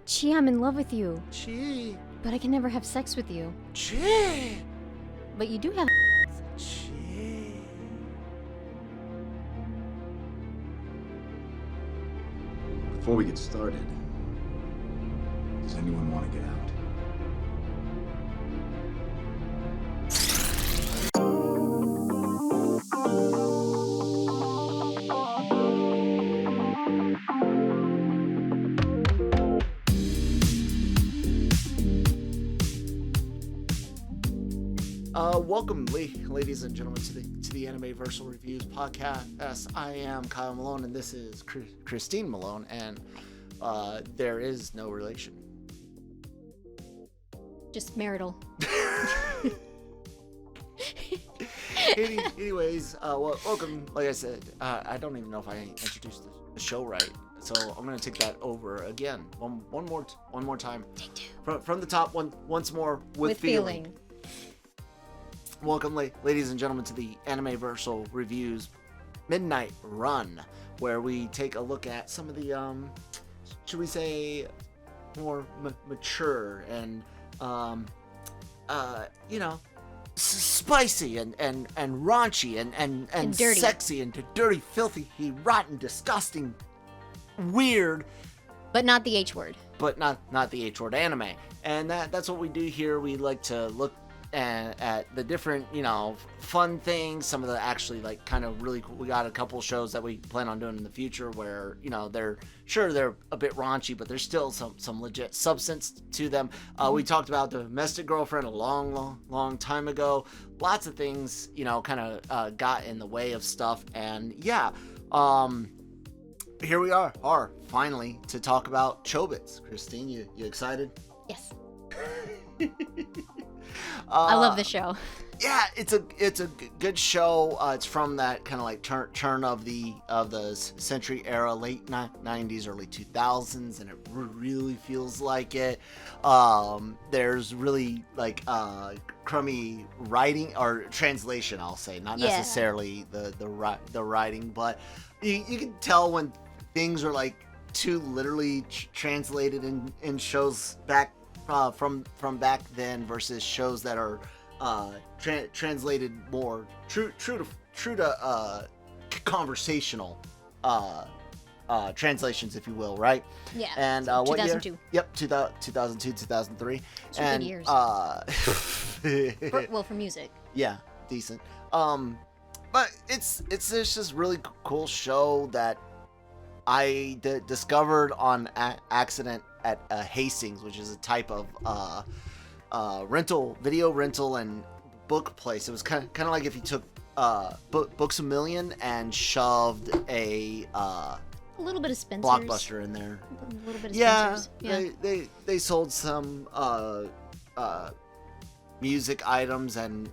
Chi, I'm in love with you. Chi. But I can never have sex with you. Chi. But you do have Chi. Before we get started, does anyone want to get out? Welcome, ladies and gentlemen, to the Anime-Versal Reviews podcast. I am Kyle Malone, and this is Christine Malone, and there is no relation. just marital. Anyways, welcome. Like I said, I don't even know if I introduced the show right, so I'm gonna take that over again. One more time. From the top, once more with feeling. Welcome, ladies and gentlemen, to the Anime-Versal Reviews Midnight Run, where we take a look at some of the, should we say, more mature and, spicy and raunchy and dirty. sexy and dirty, filthy, rotten, disgusting, weird, But not the H word. but not the H word anime. And that's what we do here. We like to look at the different, fun things, some of the actually kind of really cool. We got a couple shows that we plan on doing in the future where, they're a bit raunchy, but there's still some legit substance to them. We talked about Domestic Girlfriend a long time ago. Lots of things, kind of got in the way of stuff. And yeah, here we are finally to talk about Chobits. Christine, you excited? Yes. I love the show. Yeah, it's a good show. It's from that kind of like turn of the century era, late 90s, early 2000s, and it really feels like it. There's really crummy writing or translation, I'll say, not necessarily the writing, but you can tell when things are too literally translated in shows back from back then versus shows that are translated more true to conversational translations, if you will, right? Yeah. And so what 2002. year? Yep, 2002, 2003. Two and good years. For music. Yeah, decent. But it's this just really cool show that I discovered on accident at Hastings, which is a type of video rental and book place. It was kind of like if you took Books A Million and shoved a little bit of Spencer's. Blockbuster in there. A little bit of Yeah, Spencer's. Yeah. they sold some music items and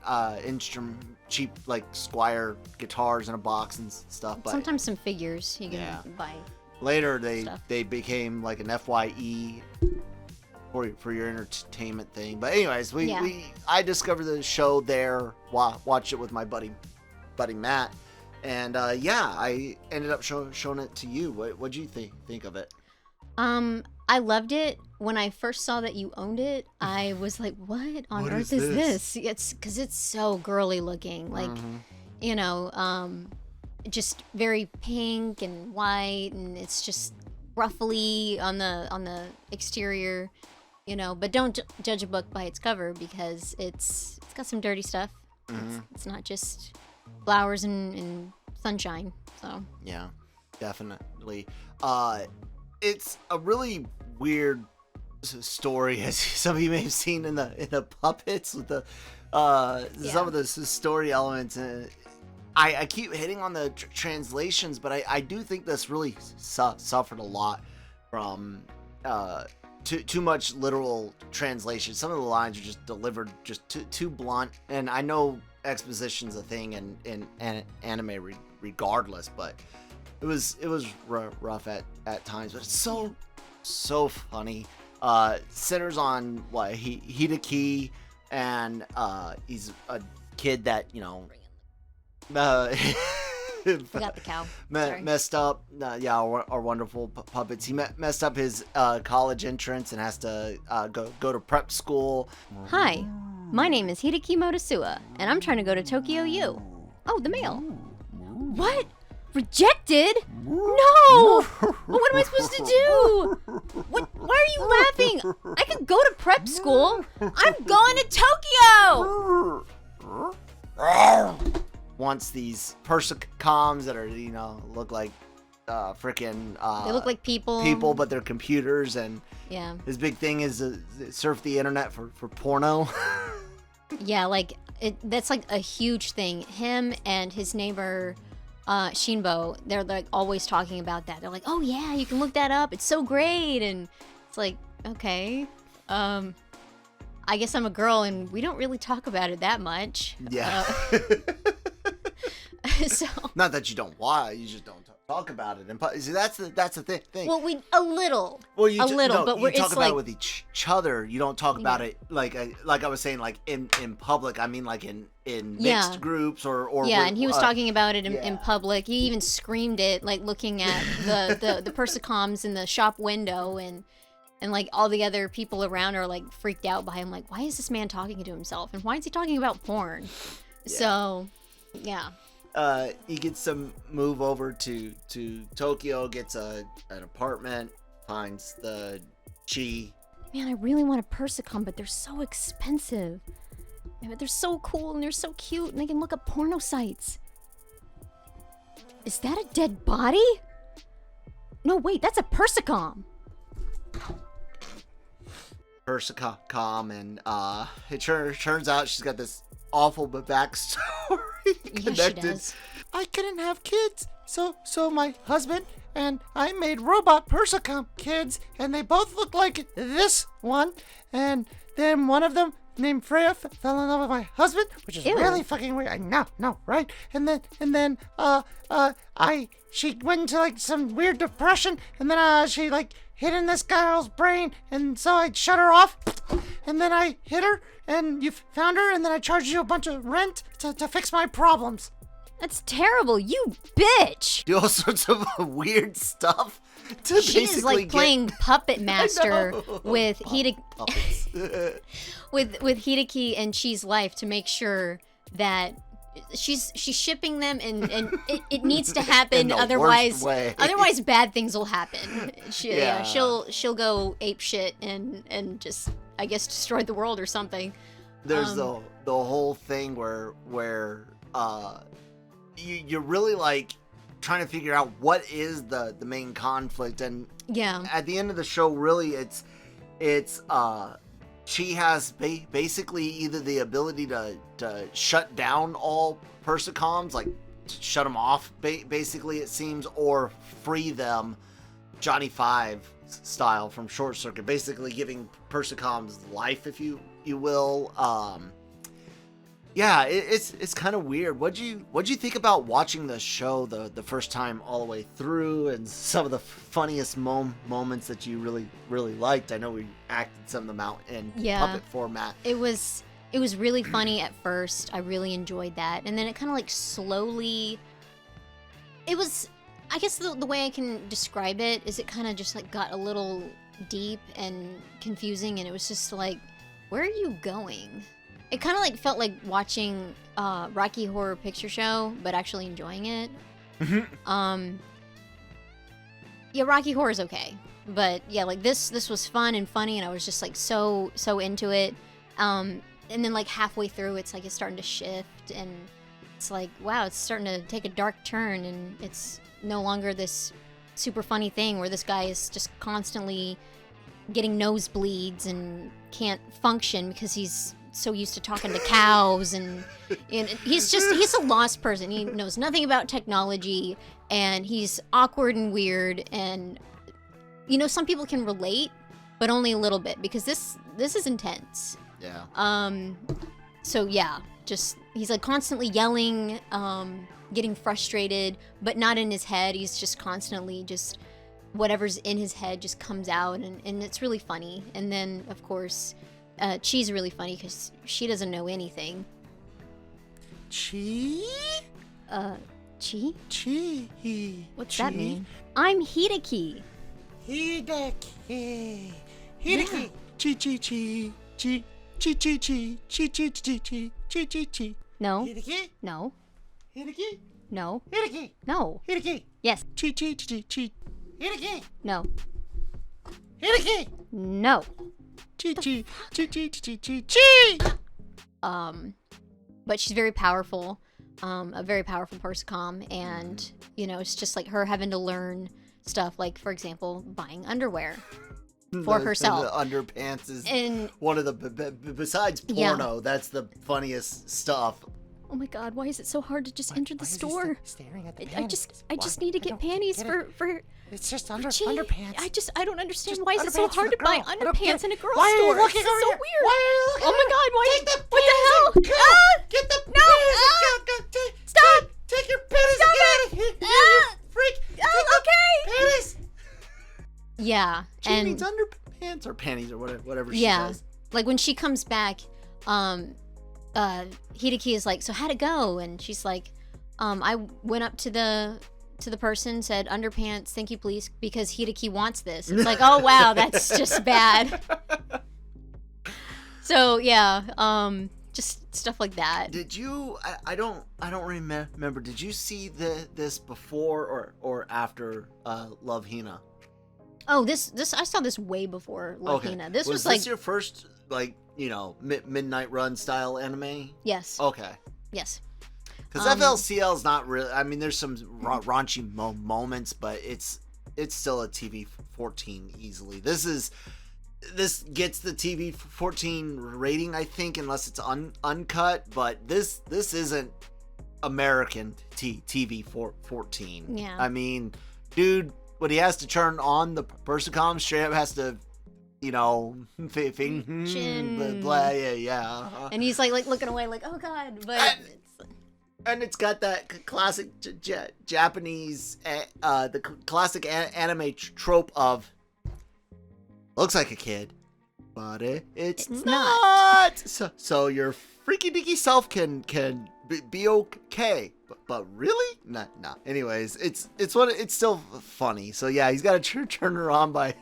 cheap Squire guitars in a box and stuff. But Sometimes some figures you can buy. later stuff. they became like an FYE for your entertainment thing. But anyways, I discovered the show there, watched it with my buddy Matt, and I ended up showing it to you. What'd you think of it? I loved it. When I first saw that you owned it, I was like, what on What earth is is this? this? It's because it's so girly looking. Just very pink and white, and it's just ruffly on the exterior, but don't judge a book by its cover, because it's got some dirty stuff. It's not just flowers and sunshine. So Yeah, definitely. It's a really weird story, as some of you may have seen in the puppets with the some of the story elements. I keep hitting on the translations, but I do think this really suffered a lot from too much literal translation. Some of the lines are just delivered just too blunt, and I know exposition's a thing in anime regardless, but it was rough at times. But it's so funny. Centers on Hideki, and he's a kid that Forgot the cow. Sorry. Messed up. Yeah, our wonderful puppets. He messed up his college entrance and has to go to prep school. Hi, my name is Hideki Motosuwa, and I'm trying to go to Tokyo U. Oh, the mail. What? Rejected? No! What am I supposed to do? What? Why are you laughing? I could go to prep school. I'm going to Tokyo! Wants these persicoms that are, look like freaking They look like people. people, but they're computers, and Yeah. his big thing is surf the internet for porno. Yeah, like, that's like a huge thing. Him and his neighbor, Shinbo, they're like always talking about that. They're like, oh yeah, you can look that up. It's so great. And it's like, okay. I guess I'm a girl and we don't really talk about it that much. Yeah. So Not that you don't want, you just don't talk about it. And see, that's the thing. well, we a little, Well, a little, but you we're talk it's about like it with each other. You don't talk about it like I was saying, like in public. I mean, like in mixed groups or yeah. with, And he was talking about it in yeah. public. He even screamed it, like looking at the persicoms in the shop window, and like all the other people around are like freaked out by him. Like, why is this man talking to himself? And why is he talking about porn? Yeah. So, yeah. He gets to move over to Tokyo, gets an apartment, finds the Chi. Man, I really want a persicom, but they're so expensive. Yeah, but they're so cool and they're so cute, and they can look up porno sites. Is that a dead body? No, wait, that's a persicom. Persicom, and it turns out she's got this awful backstory connected. Yeah, she does. I couldn't have kids, so my husband and I made robot Persicom kids, and they both look like this one. And then one of them, named Freya, fell in love with my husband, which is Ew. really fucking weird. I know, right? And then she went into like some weird depression, and then she like hid in this girl's brain, and so I shut her off, and then I hit her, and you found her, and then I charged you a bunch of rent to fix my problems. That's terrible, you bitch! Do all sorts of weird stuff to She is like playing Puppet Master with Hideki, puppets. with Hideki and Chi's life to make sure that she's shipping them, and it needs to happen. In the worst otherwise way. otherwise bad things will happen. Yeah. She'll go ape shit and just, I guess, destroy the world or something. There's the whole thing where you're really like trying to figure out what is the main conflict, and Yeah. at the end of the show, really it's she has basically either the ability to shut down all persicoms, like shut them off basically it seems, or free them, Johnny Five style from Short Circuit, basically giving persicoms life, if you will. Yeah, it's kind of weird. What'd you think about watching the show the first time all the way through, and some of the funniest moments that you really liked? I know we acted some of them out in puppet format. It was really funny at first. I really enjoyed that, and then it kind of like slowly. It was, I guess the way I can describe it is it kind of just like got a little deep and confusing, and it was just like, where are you going? It kind of like felt like watching Rocky Horror Picture Show, but actually enjoying it. Yeah, Rocky Horror is okay, but yeah, like this was fun and funny, and I was just like so into it. And then like halfway through, it's like it's starting to shift, and it's like, wow, it's starting to take a dark turn, and it's no longer this super funny thing where this guy is just constantly getting nosebleeds and can't function because he's so used to talking to cows, and he's a lost person. He knows nothing about technology, and he's awkward and weird, and some people can relate, but only a little bit, because this is intense. Yeah. So yeah, just he's like constantly yelling, getting frustrated, but not in his head. He's just constantly just whatever's in his head just comes out, and it's really funny. And then of course Chi's really funny because she doesn't know anything. Chi? Chi? Chi. What's that mean? I'm Hideki. Hideki. Yeah. Chi chi chi. Chi chi chi chi. Chi chi chi chi. Chi chi chi. No. Hideki. No. Hideki. No. Hideki. No. Hideki. Yes. Chi chi chi chi. Hideki. No. Hideki. No. Chi chi chi chi chi chi chi. But she's very powerful. A very powerful persicom, and you know, it's just like her having to learn stuff, like for example, buying underwear for herself. The underpants is And one of the besides porno. That's the funniest stuff. oh my god, why is it so hard to just enter the store? Staring at the I just need to get panties for It's just Chi. underpants. I don't understand Just why is it so underpants hard for to buy girl. I don't get underpants it. in a girl's Why are you store. looking This is over so here? weird. Why are you looking Oh my over god, why? Take the What the hell? panties. Go. Ah! Get the No! panties. Ah! Go. Stop! Take your panties Stop and get out it! of here. Ah! You freak. Take the Okay. panties. Yeah, She and means underpants or panties or whatever she yeah, says. like when she comes back, Hideki is like, so how'd it go? And she's like, I went up to the person, said underpants, thank you please, because Hideki wants this. It's like, oh wow, that's just bad. So yeah, just stuff like that. Did you? I don't remember. Did you see this before or after Love Hina? Oh, this I saw this way before Love Hina. This was like this your first like midnight run style anime? yes, Okay. yes. Because FLCL is not really. I mean, there's some raunchy moments, but it's still a TV 14 easily. This gets the TV 14 rating, I think, unless it's uncut. But this isn't American TV 14. Yeah. I mean, dude, when he has to turn on the persicom, straight up has to, Chin. blah, yeah. And he's like looking away, like, oh god, but. And it's got that classic Japanese, the classic anime trope of looks like a kid, but it's not. So your freaky deaky self can be okay, but really, nah. Anyways, it's still funny. So yeah, he's got to turn her on by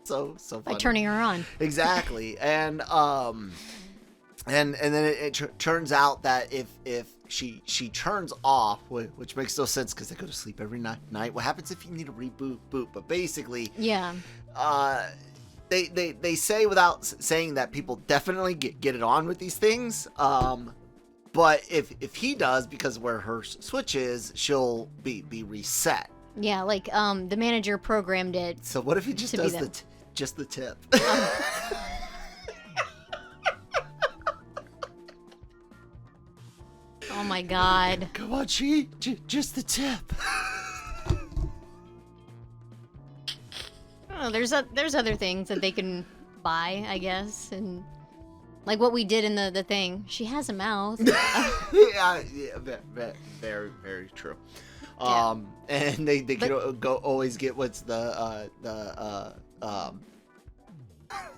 so funny. By turning her on. Exactly, and then it turns out that if she turns off, which makes no sense because they go to sleep every night. What happens if you need a reboot? But basically, Yeah. They say without saying that people definitely get it on with these things. But if he does, because where her switch is, she'll be reset. Yeah, like the manager programmed it. So what if he just To be does them. just the tip? Oh my god. Come on, she just the tip. Oh, there's other things that they can buy, I guess, and like what we did in the thing. She has a mouth. yeah, very, very true. Yeah. And they can go always get what's the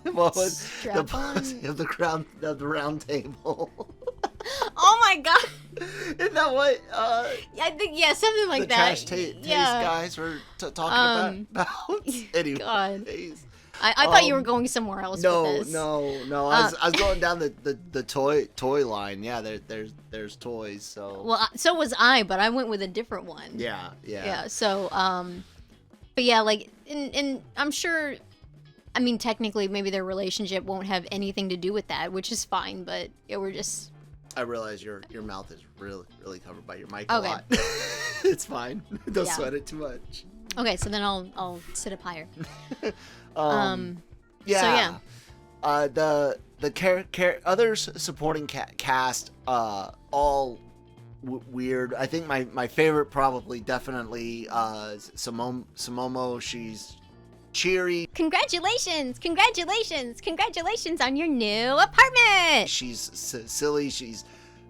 what was Strap the on. policy of the round table? Oh my god. Isn't that what I think something like the that. trash taste guys were talking about? Anyway, God. I thought you were going somewhere else with this. No. I was going down the toy line. Yeah, there's toys. So Well, so was I, but I went with a different one. yeah. So, but yeah, like, and I'm sure. I mean, technically, maybe their relationship won't have anything to do with that, which is fine. But yeah, we're just. I realize your mouth is really covered by your mic a Okay. lot. It's fine. Don't Yeah. sweat it too much. Okay, so then I'll sit up higher. Yeah. So the others supporting cast all weird. I think my favorite probably definitely Samomo. She's cheery. Congratulations on your new apartment. She's silly. She's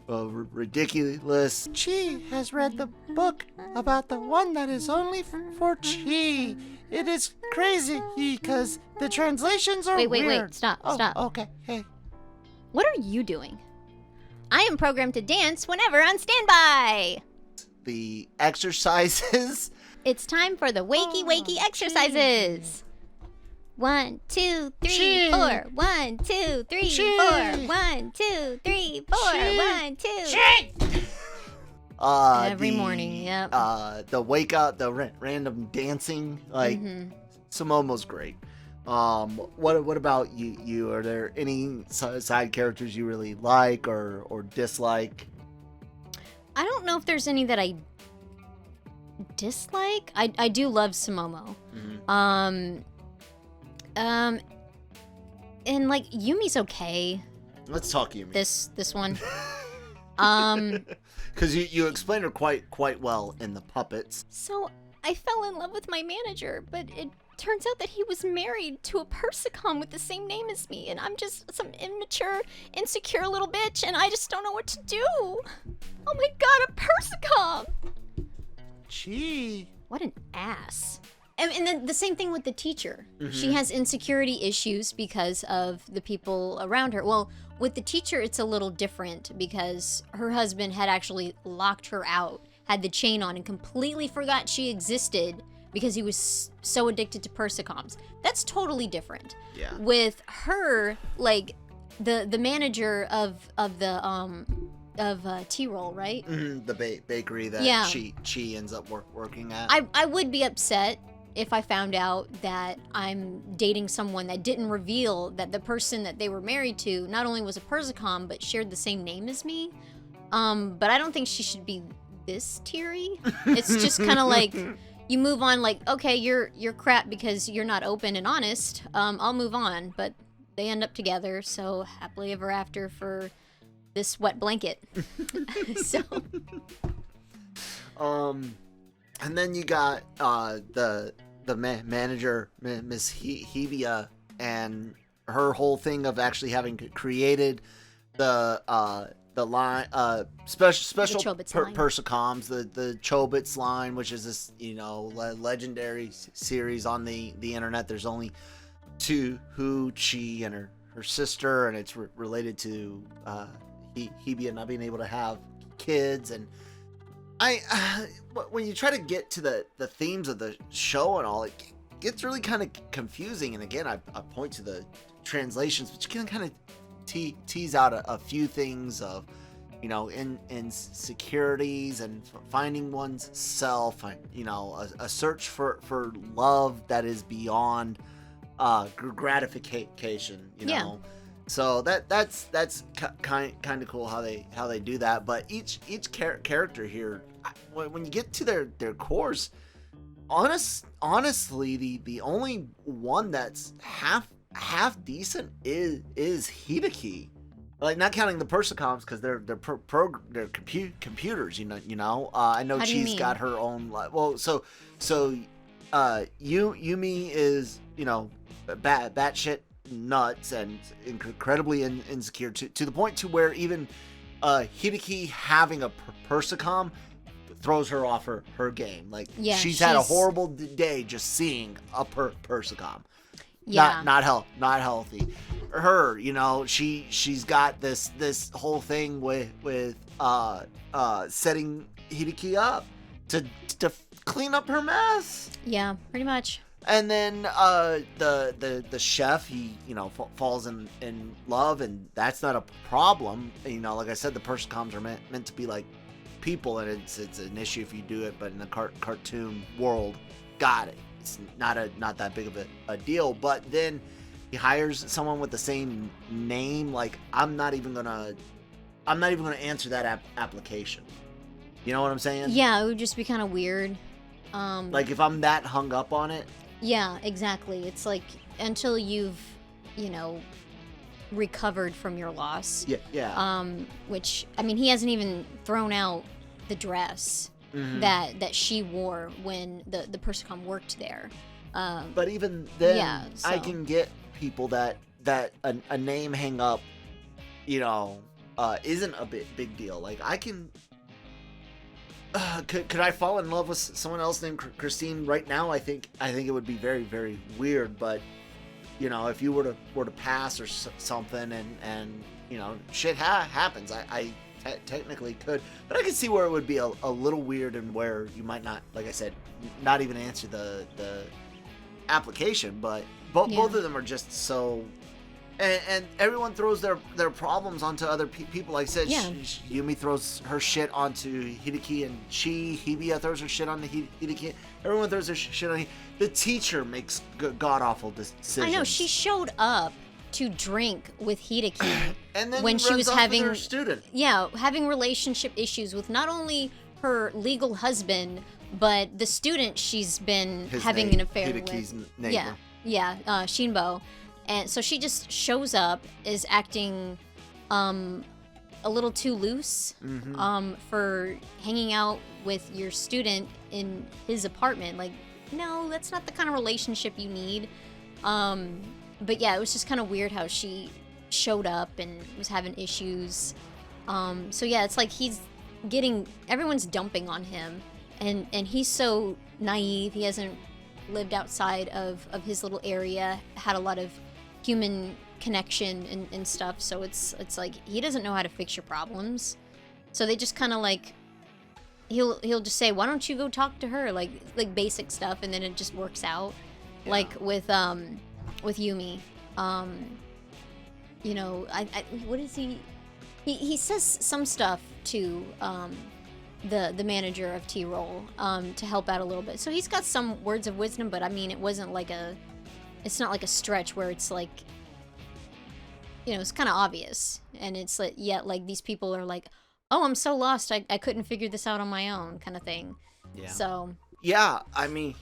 ridiculous. Chi has read the book about the one that is only for Chi. It is crazy because the translations are Wait, weird. stop. Okay, hey. What are you doing? I am programmed to dance whenever on standby. the exercises. It's time for the wakey exercises. 1, 2, 3, 4. 1, 2, 3, 4. 1, 2, 3, 4. 1, 2. Every morning, yep. The wake up, the random dancing, like Sumomo's great. What about you? Are there any side characters you really like or dislike? I don't know if there's any that I dislike. I do love Sumomo. And like Yumi's okay. Let's talk Yumi. This one. Because you explained her quite well in the puppets. So I fell in love with my manager, but it turns out that he was married to a persicom with the same name as me, and I'm just some immature, insecure little bitch, and I just don't know what to do. Oh my god, a persicom! Gee. What an ass. And then the same thing with the teacher. She has insecurity issues because of the people around her. Well, with the teacher, it's a little different because her husband had actually locked her out, had the chain on, and completely forgot she existed because he was so addicted to persicoms. That's totally different. Yeah. With her, like, the manager of T-Roll, right? The bakery that she ends up working at. I would be upset if I found out that I'm dating someone that didn't reveal that the person that they were married to not only was a persicom but shared the same name as me. But I don't think she should be this teary. It's just kind of like you move on, like, okay, you're crap because you're not open and honest. I'll move on, but they end up together, so happily ever after for this wet blanket. So and then you got the manager, Miss Hevia, and her whole thing of actually having created the line, special Chobits line. persicoms, the Chobits line, which is this legendary series on the internet. There's only two, Chi and her sister, and it's related to Hevia not being able to have kids. And when you try to get to the themes of the show and all, it gets really kind of confusing. And again, I point to the translations, but you can kind of tease out a few things of, insecurities and finding one's self, a search for love that is beyond gratification, Yeah. So that's kind of cool how they do that. But each character here, when you get to their cores, honestly, the only one that's half decent is Hideki. Like, not counting the persicoms because they're computers, I know she's got her own. Well, so Yumi is batshit nuts and incredibly insecure to the point to where even Hideki having a persicom throws her off her game. Like, she's had a horrible day just seeing a persicom. Yeah. Not healthy. Her, she's got this whole thing with setting Hideki up to clean up her mess. Yeah, pretty much. And then the chef, he falls in love, and that's not a problem. Like I said, the persicoms are meant to be like people, and it's an issue if you do it, but in the cartoon world, got it. It's not that big of a deal. But then he hires someone with the same name. Like, I'm not even gonna answer that application. You know what I'm saying? Yeah, it would just be kind of weird. Like, if I'm that hung up on it. Yeah, exactly. It's like until you've, recovered from your loss. Yeah. Which, I mean, he hasn't even thrown out the dress that she wore when the persicom worked there. But even then, so. I can get people that a name hang up, isn't a big deal. Like, I can. Could I fall in love with someone else named Christine right now? I think it would be very, very weird. But if you were to pass or something, and shit happens, I technically could, but I can see where it would be a little weird and where you might not, like I said, not even answer the application. But both of them are just so. And everyone throws their problems onto other people. Like I said, Yumi throws her shit onto Hideki and Chi. Hibiya throws her shit onto Hideki. Everyone throws their shit on. The teacher makes god-awful decisions. I know, she showed up to drink with Hideki and then when she was having her student. Yeah, having relationship issues with not only her legal husband, but the student she's been having an affair Hideki's with. Neighbor. Shinbo. And so she just shows up, is acting a little too loose for hanging out with your student in his apartment. Like, no, that's not the kind of relationship you need. But yeah, it was just kind of weird how she showed up and was having issues. So yeah, it's like everyone's dumping on him. And he's so naive. He hasn't lived outside of his little area, had a lot of human connection and stuff, so it's like he doesn't know how to fix your problems. So they just kind of like he'll just say, why don't you go talk to her, like basic stuff, and then it just works out. Like with Yumi, you know, I what is he says some stuff to the manager of T-Roll to help out a little bit, so he's got some words of wisdom, but I mean, it's not like a stretch where it's like, you know, it's kind of obvious. And it's like, like these people are like, oh, I'm so lost. I couldn't figure this out on my own, kind of thing. Yeah. So. Yeah, I mean,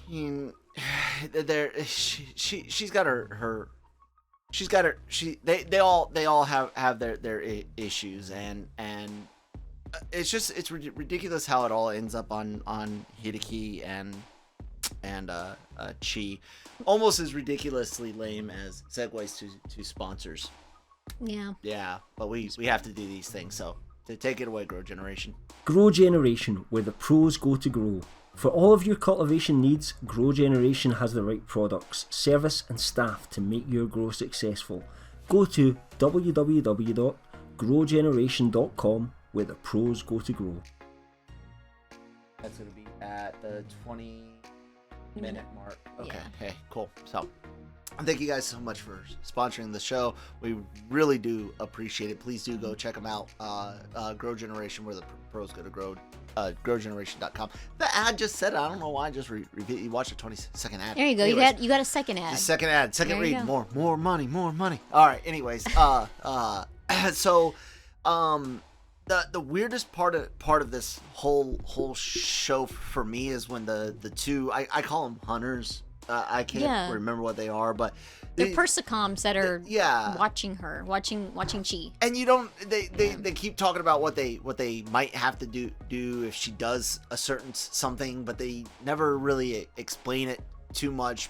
she's got her they all have their issues, and it's ridiculous how it all ends up on Hideki and Chi. Almost as ridiculously lame as segues to sponsors. Yeah, but we have to do these things, so to take it away, Grow Generation. Grow Generation, where the pros go to grow. For all of your cultivation needs, Grow Generation has the right products, service and staff to make your grow successful. Go to www.growgeneration.com, where the pros go to grow. That's going to be at the 20-minute mark. Okay, Yeah. Hey, cool. So, thank you guys so much for sponsoring the show. We really do appreciate it. Please do go check them out. Grow Generation, where the pros go to grow. Growgeneration.com. The ad just said it. I don't know why. I just repeat. You watched a 20-second ad. There you go. Anyways, You got a second ad. the second ad. Second There you read. go. More money. All right. Anyways, so, the weirdest part of this whole show for me is when the two, I call them hunters. I can't remember what they are, but They're persicoms that are watching Chi. And you don't, they keep talking about what they might have to do if she does a certain something, but they never really explain it too much.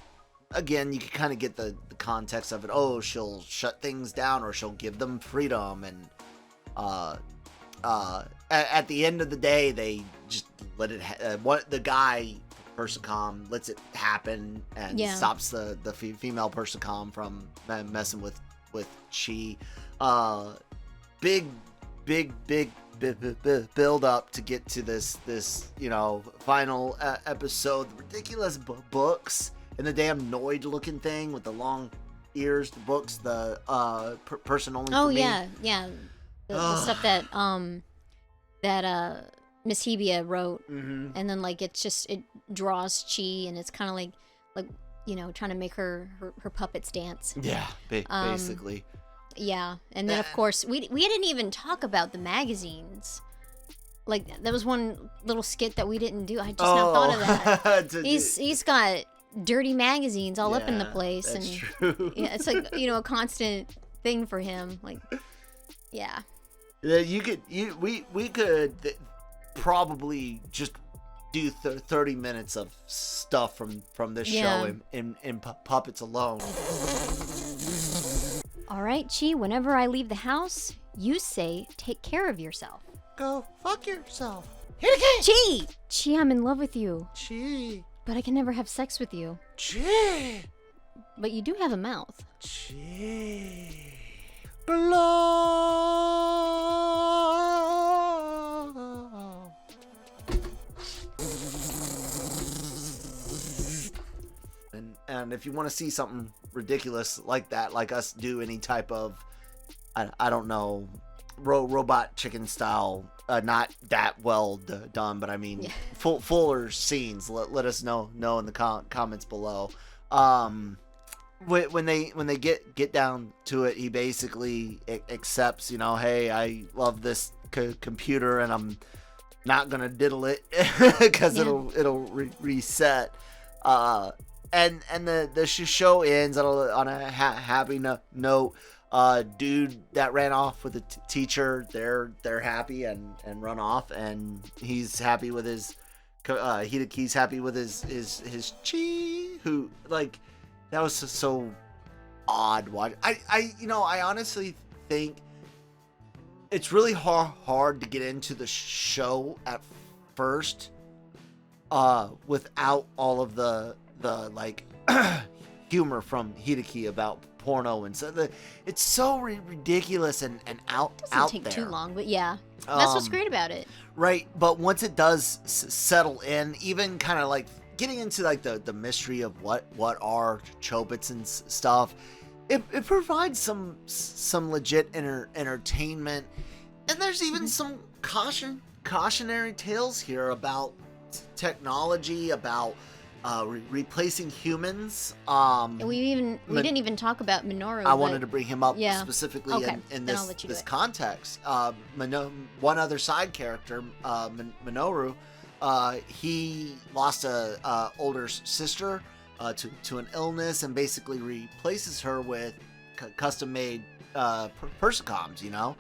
Again, you can kind of get the context of it. Oh, she'll shut things down, or she'll give them freedom, and at the end of the day, they just let it. What the guy Persicom lets it happen and stops the female Persicom from messing with Chi. Big build up to get to this final episode. The ridiculous books and the damn Noid looking thing with the long ears. The books, the person only. Oh for me. yeah. The stuff that Miss Hebia wrote, and then like it draws Chi, and it's kind of like trying to make her puppets dance. Yeah, basically. Yeah, and then of course we didn't even talk about the magazines. Like that was one little skit that we didn't do. I just now thought of that. He's got dirty magazines all up in the place, that's and true. yeah, it's like a constant thing for him. Like, yeah. We could probably just do 30 minutes of stuff from this show in puppets alone. All right, Chi, whenever I leave the house, you say take care of yourself. Go fuck yourself. Chi! Chi, I'm in love with you. Chi. But I can never have sex with you. Chi. But you do have a mouth. Chi. Blood. And if you want to see something ridiculous like that, like us do any type of, I don't know, robot chicken style, not that well done, but I mean, fuller scenes, let us know in the comments below. When they get down to it, he basically accepts, hey, I love this computer and I'm not gonna diddle it because it'll reset. And the show ends on a happy note. Dude that ran off with the teacher, they're happy and run off, and he's happy with his Hideki's happy with his chi, who, like, that was so odd. I honestly think it's really hard to get into the show at first without all of the like humor from Hideki about porno, and so it's so ridiculous and out Doesn't out take there. too long, but yeah, that's what's great about it. Right, but once it does settle in, even kind of like getting into like the mystery of what are Chobits and stuff, it provides some legit entertainment, and there's even some cautionary tales here about technology, about replacing humans. And we didn't even talk about Minoru. I wanted to bring him up specifically Okay, in then I'll let you do this it. context. One other side character, Minoru, he lost a older sister to an illness, and basically replaces her with custom-made persicoms,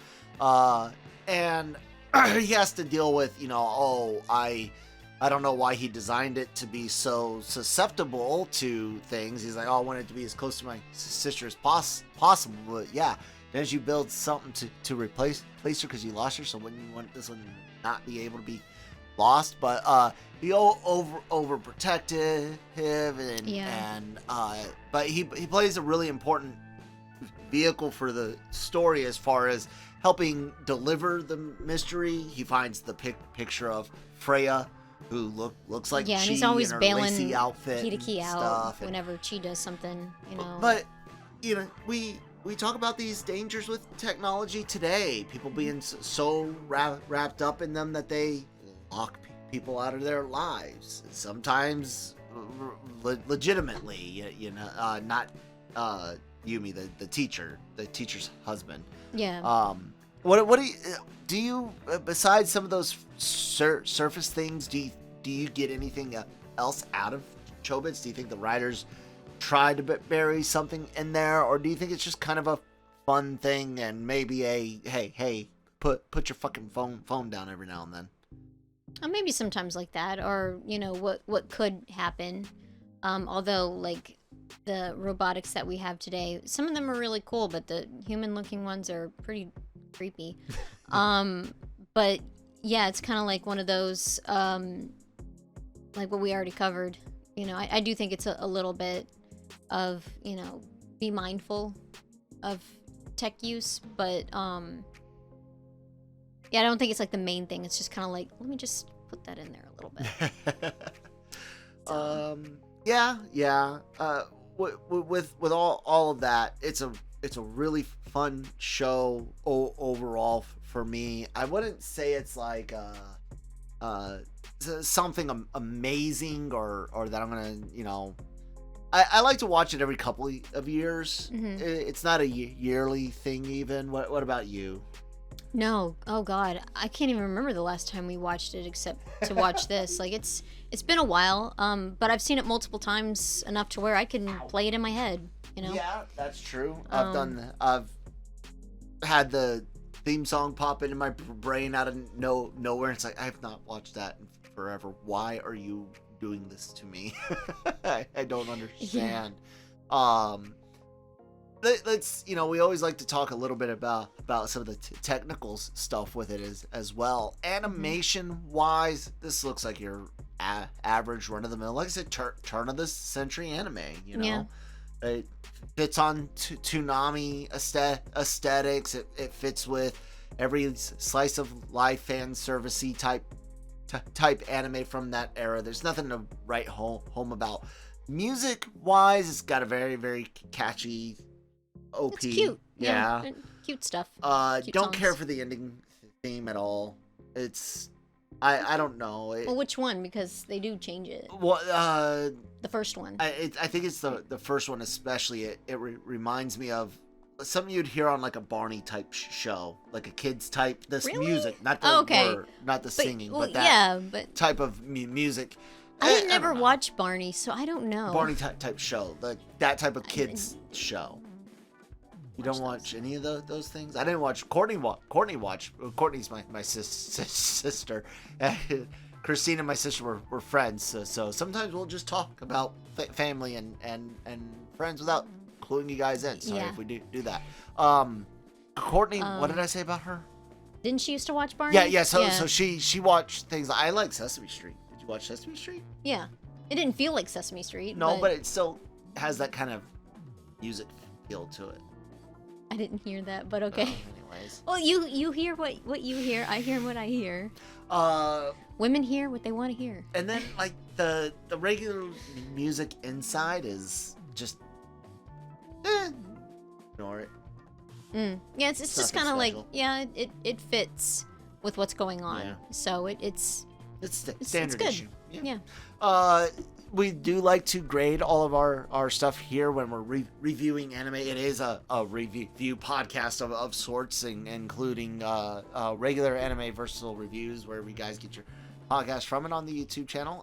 and he has to deal with, I don't know why he designed it to be so susceptible to things. He's like, I want it to be as close to my sister as possible. But yeah, as you build something to replace her because you lost her, so wouldn't you want this one not be able to be lost? But he overprotective and but he plays a really important vehicle for the story as far as helping deliver the mystery. He finds the picture of Freya, who looks like and Chi he's always in her bailing lacy outfit Hideki and out stuff. whenever Chi does something, But we talk about these dangers with technology today. People being so wrapped up in them that they lock people out of their lives. Sometimes legitimately, not Yumi, the teacher's husband. Yeah. What do you besides some of those surface things, do you get anything else out of Chobits? Do you think the writers tried to bury something in there, or do you think it's just kind of a fun thing and maybe a hey put your fucking phone down every now and then? Maybe sometimes like that, or what could happen. Although, like, the robotics that we have today, some of them are really cool, but the human looking ones are pretty creepy. But yeah, it's kind of like one of those like what we already covered. I do think it's a little bit of, be mindful of tech use, but yeah, I don't think it's like the main thing. It's just kind of like, let me just put that in there a little bit. Yeah. With all of that, it's a really fun show overall for me. I wouldn't say it's like something amazing or that I'm gonna I like to watch it every couple of years. Mm-hmm. It's not a yearly thing even. What about you? No, oh god, I can't even remember the last time we watched it except to watch this. Like, it's been a while, but I've seen it multiple times enough to where I can play it in my head. Yeah, that's true. I've had the theme song pop into my brain out of nowhere. It's like, I have not watched that in forever. Why are you doing this to me? I don't understand. Yeah. Let's we always like to talk a little bit about some of the technical stuff with it as well. Animation wise, this looks like your average run of the mill, like I said, turn of the century anime. Yeah. It fits on Toonami aesthetics. It fits with every slice of life fan servicey type anime from that era. There's nothing to write home about music wise, it's got a very, very catchy OP. It's cute. Yeah. Cute stuff. Cute Don't songs. care for the ending theme at all. It's I don't know. Well, which one? Because they do change it. Well, The first one. I think it's the first one especially. It reminds me of something you'd hear on like a Barney type show, like a kids type. This Really? music, not the Okay. word, not the singing, well, but that yeah, but type of music. I didn't don't ever know. watch Barney, so I don't know. Barney type show, like that type of kids show. You don't Watch watch any of those things? I didn't watch. Courtney's Courtney's my sister. Christine and my sister were friends, so sometimes we'll just talk about family and friends without cluing you guys in. Sorry Yeah. if we do that. Courtney, what did I say about her? Didn't she used to watch Barney? Yeah. So she watched things. I like Sesame Street. Did you watch Sesame Street? Yeah. It didn't feel like Sesame Street. No, but it still has that kind of music feel to it. I didn't hear that, but okay. Anyways. Well, you hear what you hear. I hear what I hear. Women hear what they want to hear. And then like the regular music inside is just ignore it. Yeah, it's just nothing kind of like, special. yeah, it fits with what's going on. Yeah. So it's Standard good. issue. Yeah. We do like to grade all of our stuff here when we're reviewing anime. It is a review podcast of sorts, including regular Anime-Versal Reviews, where we guys get your podcast from, and on the YouTube channel,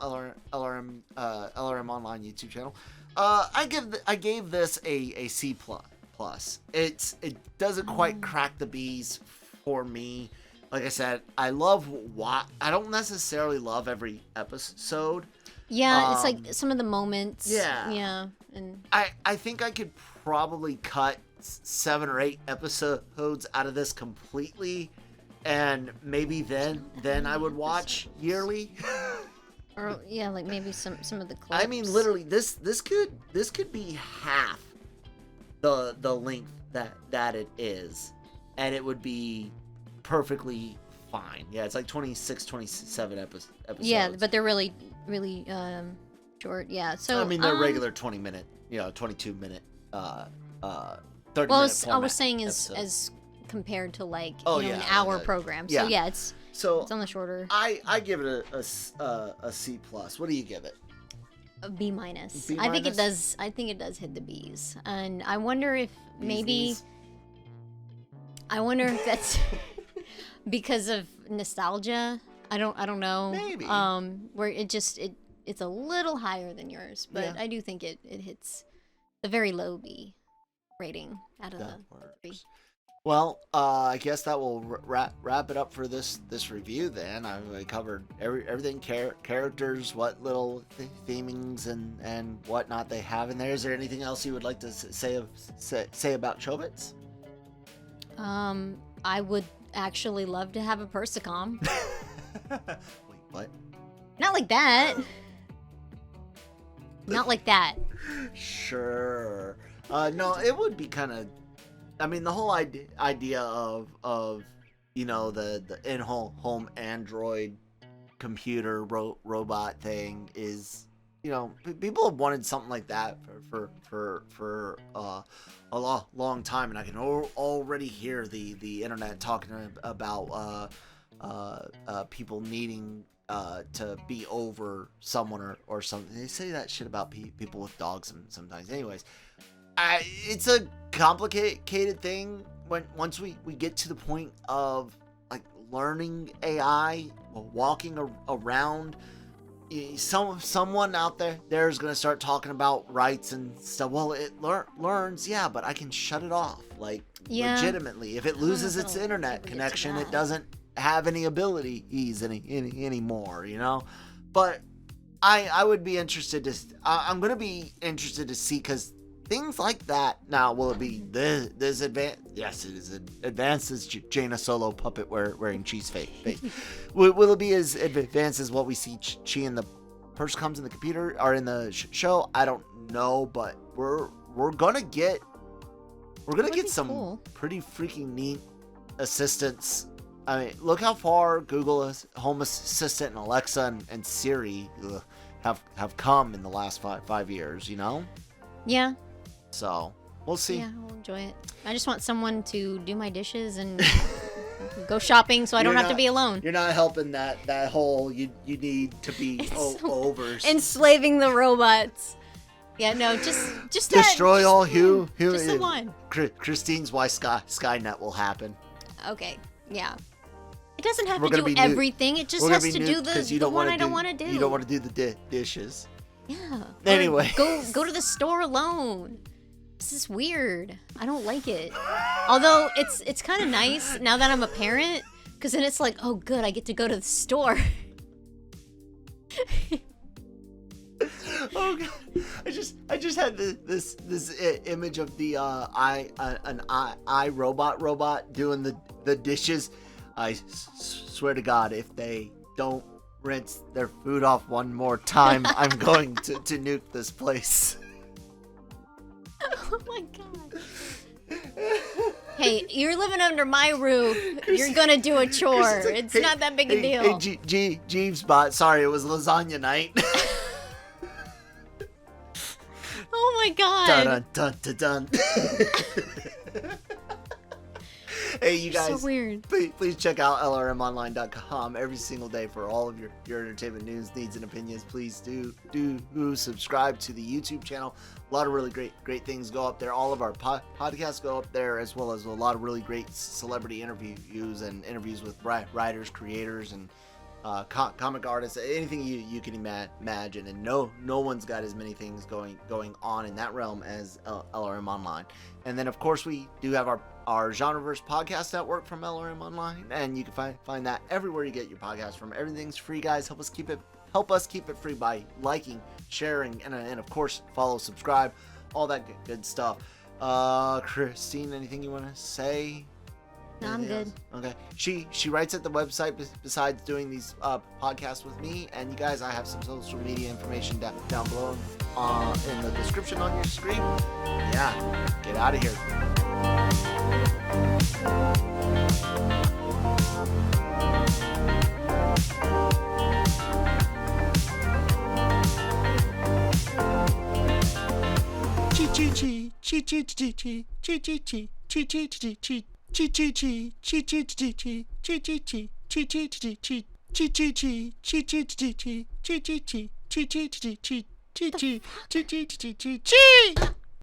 LRM Online YouTube channel. I gave this a C plus. It doesn't quite crack the B's for me. Like I said, I don't necessarily love every episode. Yeah, it's like some of the moments. Yeah. Yeah. And I think I could probably cut 7 or 8 episodes out of this completely, and maybe then I would watch yearly. or yeah, like maybe some of the clips. I mean, literally, this could be half the length that it is, and it would be perfectly fine. Yeah, it's like 26, 27 episods. Yeah, but they're really short. Yeah. So I mean, they're regular 20-minute, 22-minute, 30-minute Well, I format was saying episodes. as compared to like yeah, an hour like program. yeah. So yeah, it's So on the shorter. I give it a C plus. What do you give it? A B minus. B I think it minus? does. I think it does hit the B's, and I wonder if maybe. I wonder if that's because of nostalgia. I don't know. Maybe. Where it's a little higher than yours, but Yeah. I do think it hits the very low B rating out of That the 3. works. Well, I guess that will wrap it up for this review. Then I covered everything: characters, what little themings and whatnot they have in there. Is there anything else you would like to say about Chobits? I would actually love to have a Persicom. Wait, what? Not like that. Not like that. Sure. No, it would be kind of. I mean, the whole idea of the in-home Android computer robot thing is, people have wanted something like that for a long time, and I can already hear the internet talking about people needing to be over someone or something. They say that shit about people with dogs sometimes. Anyways, it's a complicated thing once we get to the point of like learning AI, walking around. Someone out there is going to start talking about rights and stuff. Well, it learns, yeah, but I can shut it off, like, Yeah. legitimately. If it loses its it'll internet ever get to connection, it that. doesn't have any abilities anymore, But I would be interested to. I'm going to be interested to see, because things like that. Now, will it be this advanced? Yes, it is advanced as Jaina Solo puppet wearing cheese face. Will it be as advanced as what we see Chi in the Persicom's in the computer or in the show? I don't know, but we're gonna get be some cool. pretty freaking neat assistants. I mean, look how far Google Home Assistant and Alexa and Siri have come in the last five years, you know. Yeah. So we'll see. Yeah, I'll enjoy it. I just want someone to do my dishes and go shopping so I don't have to be alone. You're not helping that whole you need to be over Enslaving the robots. Yeah, no, just destroy all who just the one. Christine's why Skynet will happen. Okay, yeah. It doesn't have We're to gonna do be everything. It just has to do the one I don't want to do. You don't want to do the dishes. Yeah. Anyway. Go to the store alone. This is weird. I don't like it. Although it's kind of nice now that I'm a parent, because then it's like, oh good, I get to go to the store. Oh god, I just had this image of the robot doing the dishes. I swear to God, if they don't rinse their food off one more time, I'm going to nuke this place. Oh my god. Hey, you're living under my roof. You're gonna do a chore. It's not that big a deal. Hey, Jeeves bot. Sorry, it was lasagna night. Oh my god. Dun dun dun dun. Hey, you guys. So weird. Please check out LRMonline.com every single day for all of your entertainment news, needs, and opinions. Please do subscribe to the YouTube channel. A lot of really great things go up there. All of our podcasts go up there, as well as a lot of really great celebrity interviews and interviews with writers, creators, and comic artists, anything you can imagine. And no one's got as many things going on in that realm as LRM Online. And then of course we do have our Genreverse podcast network from LRM Online, and you can find that everywhere you get your podcast from. Everything's free, guys. Help us keep it free by liking, sharing, and of course follow, subscribe, all that good stuff. Christine, anything you want to say? No, I'm good. Okay. She writes at the website besides doing these podcasts with me. And you guys, I have some social media information down below in the description on your screen. Yeah, get out of here. Chee